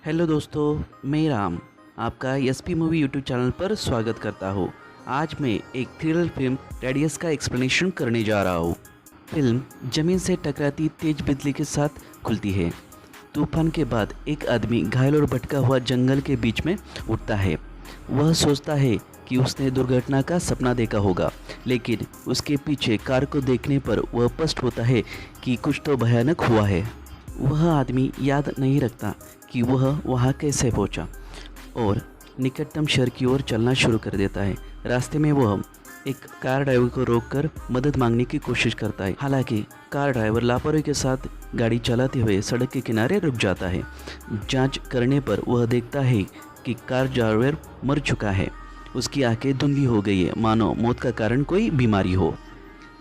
Hello दोस्तों, मैं राम आपका एसपी मूवी यूट्यूब चैनल पर स्वागत करता हूँ। आज मैं एक थ्रिलर फिल्म रेडियस का एक्सप्लेनेशन करने जा रहा हूँ। फिल्म जमीन से टकराती तेज बिजली के साथ खुलती है। तूफान के बाद एक आदमी घायल और भटका हुआ जंगल के बीच में उठता है। वह सोचता है कि उसने दुर्घटना का सपना देखा होगा, लेकिन उसके पीछे कार को देखने पर वह स्पष्ट होता है कि कुछ तो भयानक हुआ है। वह आदमी याद नहीं रखता कि वह वहाँ कैसे पहुँचा और निकटतम शहर की ओर चलना शुरू कर देता है। रास्ते में वह एक कार ड्राइवर को रोककर मदद मांगने की कोशिश करता है। हालांकि कार ड्राइवर लापरवाही के साथ गाड़ी चलाते हुए सड़क के किनारे रुक जाता है। जांच करने पर वह देखता है कि कार ड्राइवर मर चुका है। उसकी आंखें धुंधली हो गई है, मानो मौत का कारण कोई बीमारी हो।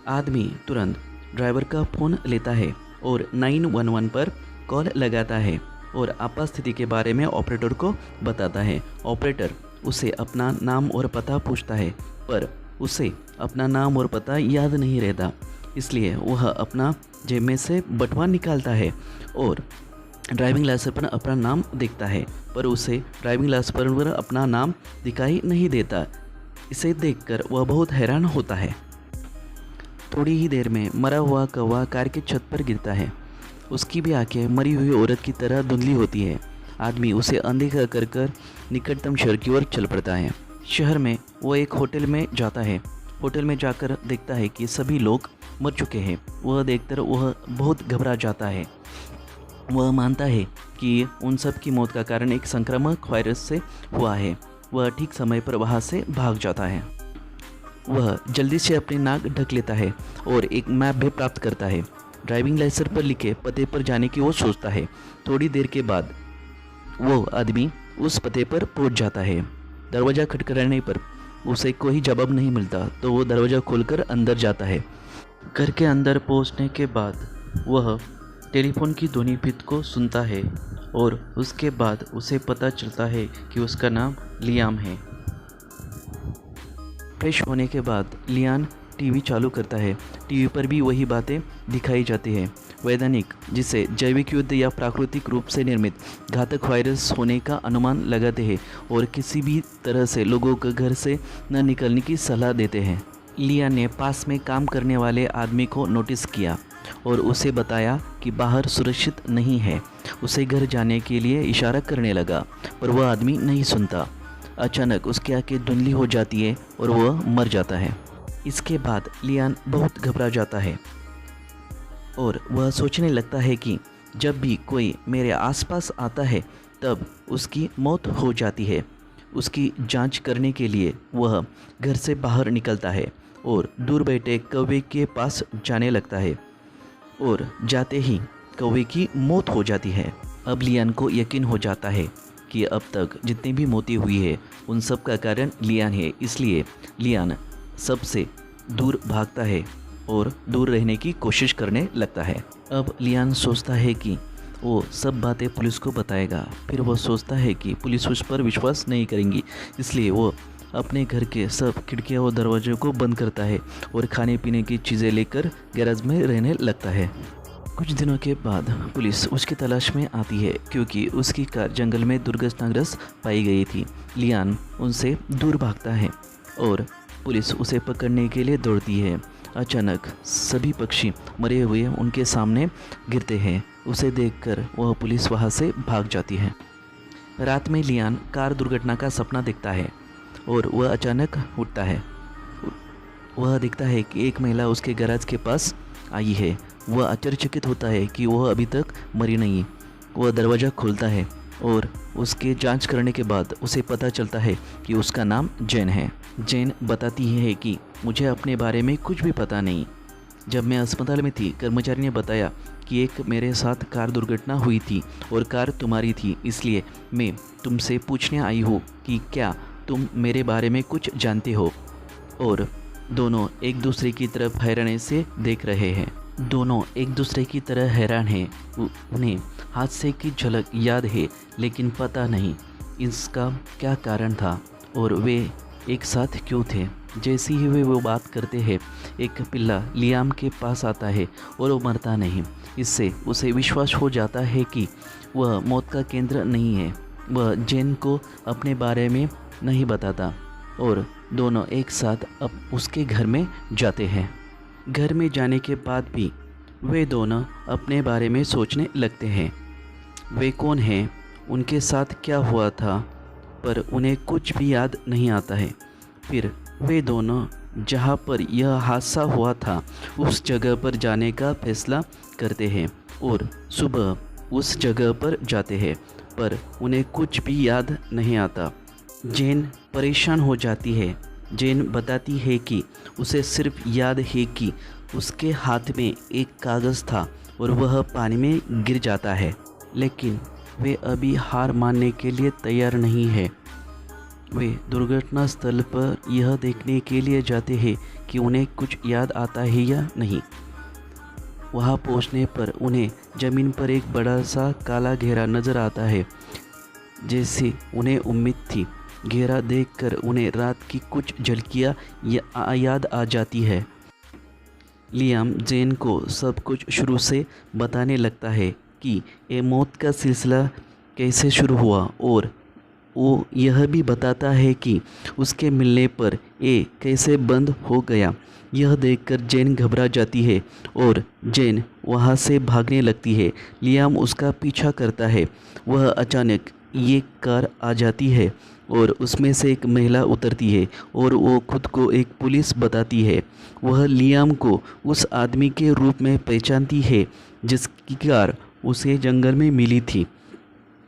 आदमी तुरंत ड्राइवर का फ़ोन लेता है और 911 पर कॉल लगाता है और आपात स्थिति के बारे में ऑपरेटर को बताता है। ऑपरेटर उसे अपना नाम और पता पूछता है, पर उसे अपना नाम और पता याद नहीं रहता। इसलिए वह अपना जेब में से बटुआ निकालता है और ड्राइविंग लाइसेंस पर अपना नाम देखता है, पर उसे ड्राइविंग लाइसेंस पर अपना नाम दिखाई नहीं देता। इसे देखकर वह बहुत हैरान होता है। थोड़ी ही देर में मरा हुआ कौवा कार के छत पर गिरता है। उसकी भी आंखें मरी हुई औरत की तरह धुंधली होती है। आदमी उसे अनदेखा कर निकटतम शहर की ओर चल पड़ता है। शहर में वो एक होटल में जाता है। होटल में जाकर देखता है कि सभी लोग मर चुके हैं। वह देखकर वह बहुत घबरा जाता है। वह मानता है कि उन सब की मौत का कारण एक संक्रामक वायरस से हुआ है। वह ठीक समय पर वहाँ से भाग जाता है। वह जल्दी से अपनी नाक ढक लेता है और एक मैप भी प्राप्त करता है। ड्राइविंग लाइसेंस पर लिखे पते पर जाने की वो सोचता है। थोड़ी देर के बाद वो आदमी उस पते पर पहुंच जाता है। दरवाज़ा खटखटाने पर उसे कोई जवाब नहीं मिलता, तो वो दरवाज़ा खोलकर अंदर जाता है। घर के अंदर पहुंचने के बाद वह टेलीफोन की ध्वनि फीत को सुनता है और उसके बाद उसे पता चलता है कि उसका नाम लियाम है। फ्रेश होने के बाद लियान टीवी चालू करता है। टीवी पर भी वही बातें दिखाई जाती हैं। वैज्ञानिक जिसे जैविक युद्ध या प्राकृतिक रूप से निर्मित घातक वायरस होने का अनुमान लगाते हैं और किसी भी तरह से लोगों को घर से न निकलने की सलाह देते हैं। लिया ने पास में काम करने वाले आदमी को नोटिस किया और उसे बताया कि बाहर सुरक्षित नहीं है। उसे घर जाने के लिए इशारा करने लगा, पर वह आदमी नहीं सुनता। अचानक उसकी आंखें धुंधली हो जाती है और वह मर जाता है। इसके बाद लियान बहुत घबरा जाता है और वह सोचने लगता है कि जब भी कोई मेरे आसपास आता है तब उसकी मौत हो जाती है। उसकी जांच करने के लिए वह घर से बाहर निकलता है और दूर बैठे कौवे के पास जाने लगता है और जाते ही कौवे की मौत हो जाती है। अब लियान को यकीन हो जाता है कि अब तक जितनी भी मौतें हुई है उन सब का कारण लियान है। इसलिए लियान सबसे दूर भागता है और दूर रहने की कोशिश करने लगता है। अब लियान सोचता है कि वो सब बातें पुलिस को बताएगा। फिर वो सोचता है कि पुलिस उस पर विश्वास नहीं करेंगी, इसलिए वो अपने घर के सब खिड़कियां और दरवाजों को बंद करता है और खाने पीने की चीज़ें लेकर गैराज में रहने लगता है। कुछ दिनों के बाद पुलिस उसकी तलाश में आती है, क्योंकि उसकी कार जंगल में दुर्घटनाग्रस्त पाई गई थी। लियान उनसे दूर भागता है और पुलिस उसे पकड़ने के लिए दौड़ती है। अचानक सभी पक्षी मरे हुए उनके सामने गिरते हैं। उसे देखकर वह पुलिस वहां से भाग जाती है। रात में लियान कार दुर्घटना का सपना देखता है और वह अचानक उठता है। वह देखता है कि एक महिला उसके गैराज के पास आई है। वह आश्चर्यचकित होता है कि वह अभी तक मरी नहीं। वह दरवाज़ा खोलता है और उसके जांच करने के बाद उसे पता चलता है कि उसका नाम जैन है। जैन बताती है कि मुझे अपने बारे में कुछ भी पता नहीं। जब मैं अस्पताल में थी, कर्मचारी ने बताया कि एक मेरे साथ कार दुर्घटना हुई थी और कार तुम्हारी थी, इसलिए मैं तुमसे पूछने आई हूँ कि क्या तुम मेरे बारे में कुछ जानते हो। और दोनों एक दूसरे की तरफ हैरानी से देख रहे हैं। दोनों एक दूसरे की तरह हैरान हैं। उन्हें हादसे की झलक याद है, लेकिन पता नहीं इसका क्या कारण था और वे एक साथ क्यों थे। जैसे ही वे वो बात करते हैं, एक पिल्ला लियाम के पास आता है और वो मरता नहीं। इससे उसे विश्वास हो जाता है कि वह मौत का केंद्र नहीं है। वह जेन को अपने बारे में नहीं बताता और दोनों एक साथ अब उसके घर में जाते हैं। घर में जाने के बाद भी वे दोनों अपने बारे में सोचने लगते हैं। वे कौन हैं, उनके साथ क्या हुआ था, पर उन्हें कुछ भी याद नहीं आता है। फिर वे दोनों जहाँ पर यह हादसा हुआ था उस जगह पर जाने का फैसला करते हैं और सुबह उस जगह पर जाते हैं, पर उन्हें कुछ भी याद नहीं आता। जेन परेशान हो जाती है। जेन बताती है कि उसे सिर्फ याद है कि उसके हाथ में एक कागज़ था और वह पानी में गिर जाता है, लेकिन वे अभी हार मानने के लिए तैयार नहीं है। वे दुर्घटना स्थल पर यह देखने के लिए जाते हैं कि उन्हें कुछ याद आता है या नहीं। वहां पहुंचने पर उन्हें ज़मीन पर एक बड़ा सा काला घेरा नज़र आता है, जैसे उन्हें उम्मीद थी। घेरा देखकर उन्हें रात की कुछ झलकियाँ याद आ जाती है। लियाम जेन को सब कुछ शुरू से बताने लगता है कि ये मौत का सिलसिला कैसे शुरू हुआ और वो यह भी बताता है कि उसके मिलने पर ये कैसे बंद हो गया। यह देखकर जेन घबरा जाती है और जेन वहाँ से भागने लगती है। लियाम उसका पीछा करता है। वह अचानक ये कार आ जाती है और उसमें से एक महिला उतरती है और वो खुद को एक पुलिस बताती है। वह लियाम को उस आदमी के रूप में पहचानती है जिसकी कार उसे जंगल में मिली थी।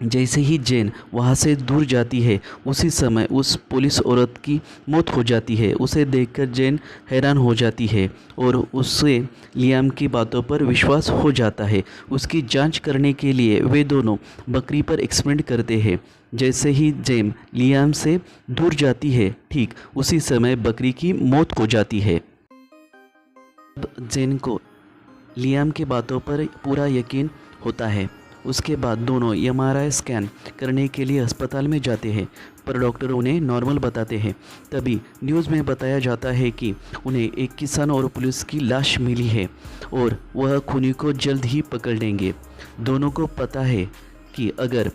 जैसे ही जेन वहाँ से दूर जाती है उसी समय उस पुलिस औरत की मौत हो जाती है। उसे देखकर जेन हैरान हो जाती है और उससे लियाम की बातों पर विश्वास हो जाता है। उसकी जांच करने के लिए वे दोनों बकरी पर एक्सपेरिमेंट करते हैं। जैसे ही जेन लियाम से दूर जाती है, ठीक उसी समय बकरी की मौत हो जाती है। अब जेन को लियाम की बातों पर पूरा यकीन होता है। उसके बाद दोनों MRI स्कैन करने के लिए अस्पताल में जाते हैं, पर डॉक्टर उन्हें नॉर्मल बताते हैं। तभी न्यूज़ में बताया जाता है कि उन्हें एक किसान और पुलिस की लाश मिली है और वह खूनी को जल्द ही पकड़ लेंगे। दोनों को पता है कि अगर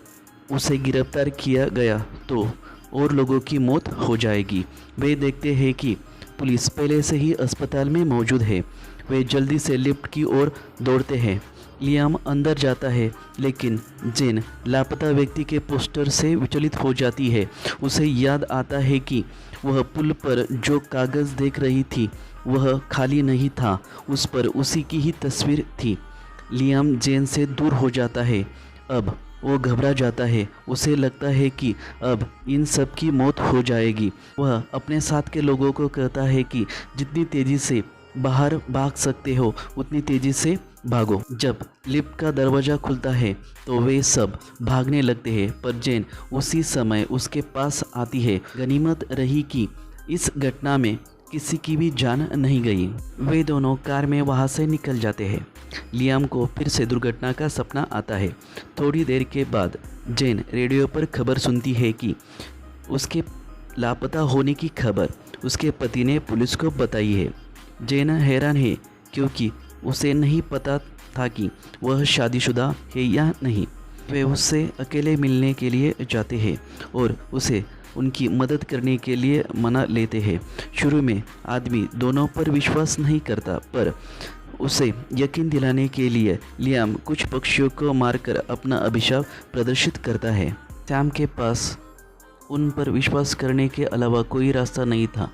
उसे गिरफ्तार किया गया तो और लोगों की मौत हो जाएगी। वे देखते हैं कि पुलिस पहले से ही अस्पताल में मौजूद है। वे जल्दी से लिफ्ट की ओर दौड़ते हैं। लियाम अंदर जाता है, लेकिन जेन लापता व्यक्ति के पोस्टर से विचलित हो जाती है। उसे याद आता है कि वह पुल पर जो कागज़ देख रही थी वह खाली नहीं था, उस पर उसी की ही तस्वीर थी। लियाम जेन से दूर हो जाता है। अब वो घबरा जाता है। उसे लगता है कि अब इन सब की मौत हो जाएगी। वह अपने साथ के लोगों को कहता है कि जितनी तेज़ी से बाहर भाग सकते हो उतनी तेज़ी से भागो। जब लिफ्ट का दरवाज़ा खुलता है तो वे सब भागने लगते हैं, पर जेन उसी समय उसके पास आती है। गनीमत रही कि इस घटना में किसी की भी जान नहीं गई। वे दोनों कार में वहाँ से निकल जाते हैं। लियाम को फिर से दुर्घटना का सपना आता है। थोड़ी देर के बाद जेन रेडियो पर खबर सुनती है कि उसके लापता होने की खबर उसके पति ने पुलिस को बताई है। जेन हैरान है क्योंकि उसे नहीं पता था कि वह शादीशुदा है या नहीं। वे उससे अकेले मिलने के लिए जाते हैं और उसे उनकी मदद करने के लिए मना लेते हैं। शुरू में आदमी दोनों पर विश्वास नहीं करता, पर उसे यकीन दिलाने के लिए लियाम कुछ पक्षियों को मारकर अपना अभिशाप प्रदर्शित करता है। सैम के पास उन पर विश्वास करने के अलावा कोई रास्ता नहीं था।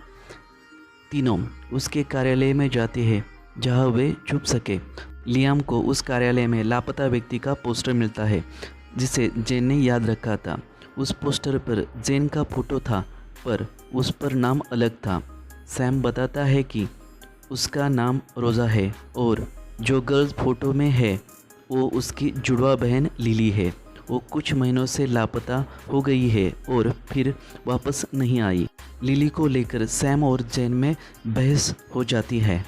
तीनों उसके कार्यालय में जाते हैं जहां वे छुप सके। लियाम को उस कार्यालय में लापता व्यक्ति का पोस्टर मिलता है जिसे जेन ने याद रखा था। उस पोस्टर पर जेन का फोटो था, पर उस पर नाम अलग था। सैम बताता है कि उसका नाम रोज़ा है और जो गर्ल्स फोटो में है वो उसकी जुड़वा बहन लिली है। वो कुछ महीनों से लापता हो गई है और फिर वापस नहीं आई। लिली को लेकर सैम और जेन में बहस हो जाती है।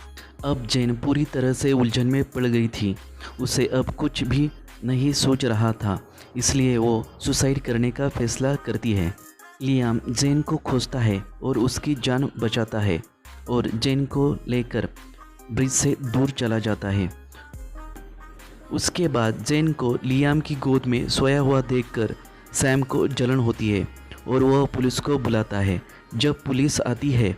अब जेन पूरी तरह से उलझन में पड़ गई थी। उसे अब कुछ भी नहीं सोच रहा था, इसलिए वो सुसाइड करने का फैसला करती है। लियाम जेन को खोजता है और उसकी जान बचाता है और जेन को लेकर ब्रिज से दूर चला जाता है। उसके बाद जेन को लियाम की गोद में सोया हुआ देखकर सैम को जलन होती है और वह पुलिस को बुलाता है। जब पुलिस आती है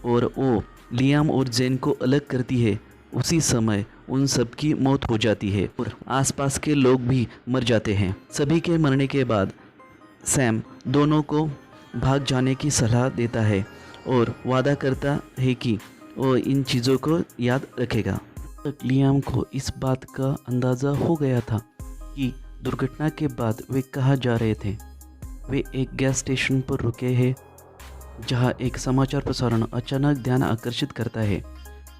और वो लियाम और जेन को अलग करती है, उसी समय उन सब की मौत हो जाती है और आसपास के लोग भी मर जाते हैं। सभी के मरने के बाद सैम दोनों को भाग जाने की सलाह देता है और वादा करता है कि वो इन चीज़ों को याद रखेगा। लियाम को इस बात का अंदाज़ा हो गया था कि दुर्घटना के बाद वे कहाँ जा रहे थे। वे एक गैस स्टेशन पर रुके हैं जहाँ एक समाचार प्रसारण अचानक ध्यान आकर्षित करता है।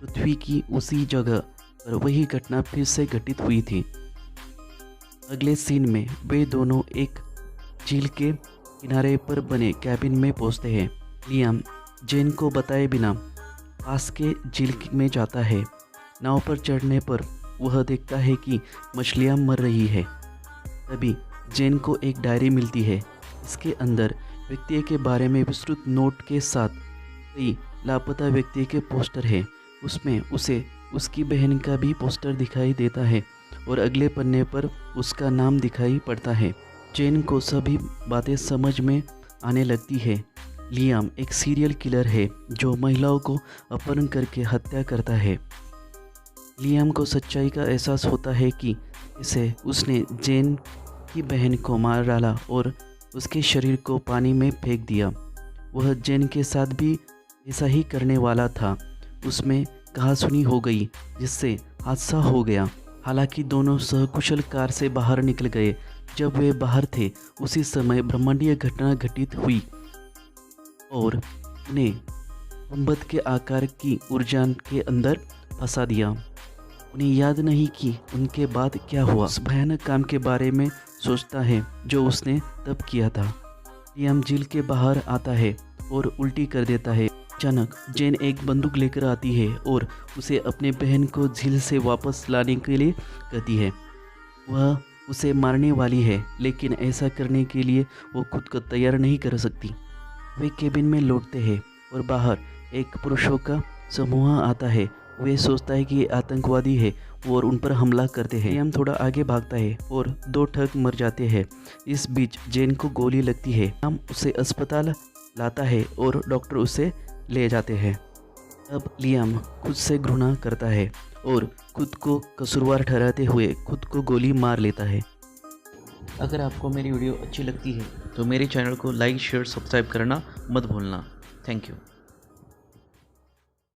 पृथ्वी की उसी जगह पर वही घटना फिर से घटित हुई थी। अगले सीन में वे दोनों एक झील के किनारे पर बने कैबिन में पहुंचते हैं। लियाम जेन को बताए बिना पास के झील में जाता है। नाव पर चढ़ने पर वह देखता है कि मछलियां मर रही है। तभी जेन को एक डायरी मिलती है। इसके अंदर व्यक्ति के बारे में विस्तृत नोट के साथ कई लापता व्यक्ति के पोस्टर हैं। उसमें उसे उसकी बहन का भी पोस्टर दिखाई देता है और अगले पन्ने पर उसका नाम दिखाई पड़ता है। जेन को सभी बातें समझ में आने लगती है। लियाम एक सीरियल किलर है जो महिलाओं को अपहरण करके हत्या करता है। लियाम को सच्चाई का एहसास होता है कि उसने जेन की बहन को मार डाला और उसके शरीर को पानी में फेंक दिया। वह जेन के साथ भी ऐसा ही करने वाला था। उसमें कहासुनी हो गई जिससे हादसा हो गया। हालांकि दोनों सकुशल कार से बाहर निकल गए। जब वे बाहर थे उसी समय ब्रह्मांडीय घटना घटित हुई और उन्हें गुंबद के आकार की ऊर्जा के अंदर फंसा दिया। उन्हें याद नहीं कि उनके बाद क्या हुआ। उस भयानक काम के बारे में सोचता है जो उसने तब किया था। लियाम झील के बाहर आता है और उल्टी कर देता है। अचानक जेन एक बंदूक लेकर आती है और उसे अपने बहन को झील से वापस लाने के लिए कहती है। वह उसे मारने वाली है, लेकिन ऐसा करने के लिए वो खुद को तैयार नहीं कर सकती। वे केबिन में लौटते हैं और बाहर एक पुरुषों का समूह आता है। वे सोचता है कि ये आतंकवादी है और उन पर हमला करते हैं। लियाम थोड़ा आगे भागता है और 2 ठग मर जाते हैं। इस बीच जेन को गोली लगती है। लियाम उसे अस्पताल लाता है और डॉक्टर उसे ले जाते हैं। अब लियाम खुद से घृणा करता है और खुद को कसूरवार ठहराते हुए खुद को गोली मार लेता है। अगर आपको मेरी वीडियो अच्छी लगती है तो मेरे चैनल को लाइक, शेयर, सब्सक्राइब करना मत भूलना। Thank you.